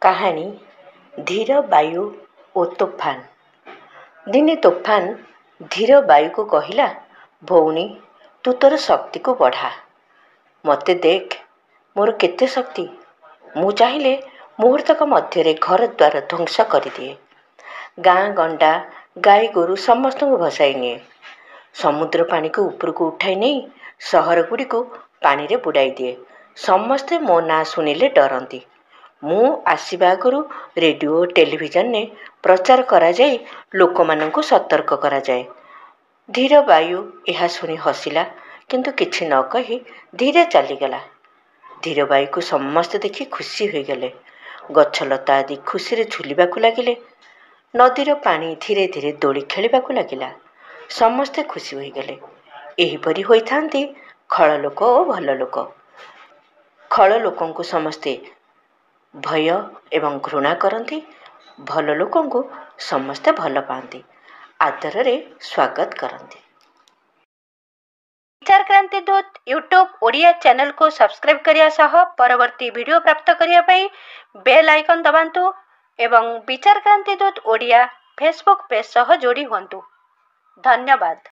କାହାଣୀ ଧୀର ବାୟୁ ଓ ତୋଫାନ। ଦିନେ ତୋଫାନ ଧୀର ବାୟୁକୁ କହିଲା, ଭଉଣୀ, ତୁ ତୋର ଶକ୍ତିକୁ ବଢ଼ା। ମୋତେ ଦେଖ, ମୋର କେତେ ଶକ୍ତି। ମୁଁ ଚାହିଁଲେ ମୁହୂର୍ତ୍ତକ ମଧ୍ୟରେ ଘରଦ୍ୱାର ଧ୍ୱଂସ କରିଦିଏ। ଗାଁ ଗଣ୍ଡା, ଗାଈ ଗୋରୁ ସମସ୍ତଙ୍କୁ ଭସାଇ ନିଏ। ସମୁଦ୍ର ପାଣିକୁ ଉପରକୁ ଉଠାଇ ନେଇ ସହରଗୁଡ଼ିକୁ ପାଣିରେ ବୁଡ଼ାଇ ଦିଏ। ସମସ୍ତେ ମୋ ନାଁ ଶୁଣିଲେ ଡରନ୍ତି। ମୁଁ ଆସିବା ଆଗରୁ ରେଡ଼ିଓ ଓ ଟେଲିଭିଜନରେ ପ୍ରଚାର କରାଯାଇ ଲୋକମାନଙ୍କୁ ସତର୍କ କରାଯାଏ। ଧୀର ବାୟୁ ଏହା ଶୁଣି ହସିଲା, କିନ୍ତୁ କିଛି ନ କହି ଧୀରେ ଚାଲିଗଲା। ଧୀର ବାୟୁକୁ ସମସ୍ତେ ଦେଖି ଖୁସି ହୋଇଗଲେ। ଗଛଲତା ଆଦି ଖୁସିରେ ଝୁଲିବାକୁ ଲାଗିଲେ। ନଦୀର ପାଣି ଧୀରେ ଧୀରେ ଦୋଳି ଖେଳିବାକୁ ଲାଗିଲା। ସମସ୍ତେ ଖୁସି ହୋଇଗଲେ। ଏହିପରି ହୋଇଥାନ୍ତି ଖଳ ଲୋକ ଓ ଭଲ ଲୋକ। ଖଳ ଲୋକଙ୍କୁ ସମସ୍ତେ ଭୟ ଏବଂ ଘୃଣା କରନ୍ତି। ଭଲ ଲୋକଙ୍କୁ ସମସ୍ତେ ଭଲ ପାଆନ୍ତି, ଆଦରରେ ସ୍ୱାଗତ କରନ୍ତି। ବିଚାର କ୍ରାନ୍ତି ଦୂତ ୟୁଟ୍ୟୁବ ଓଡ଼ିଆ ଚ୍ୟାନେଲକୁ ସବସ୍କ୍ରାଇବ୍ କରିବା ସହ ପରବର୍ତ୍ତୀ ଭିଡ଼ିଓ ପ୍ରାପ୍ତ କରିବା ପାଇଁ ବେଲ୍ ଆଇକନ୍ ଦବାନ୍ତୁ ଏବଂ ବିଚାର କ୍ରାନ୍ତି ଦୂତ ଓଡ଼ିଆ ଫେସବୁକ୍ ପେଜ୍ ସହ ଯୋଡ଼ି ହୁଅନ୍ତୁ। ଧନ୍ୟବାଦ।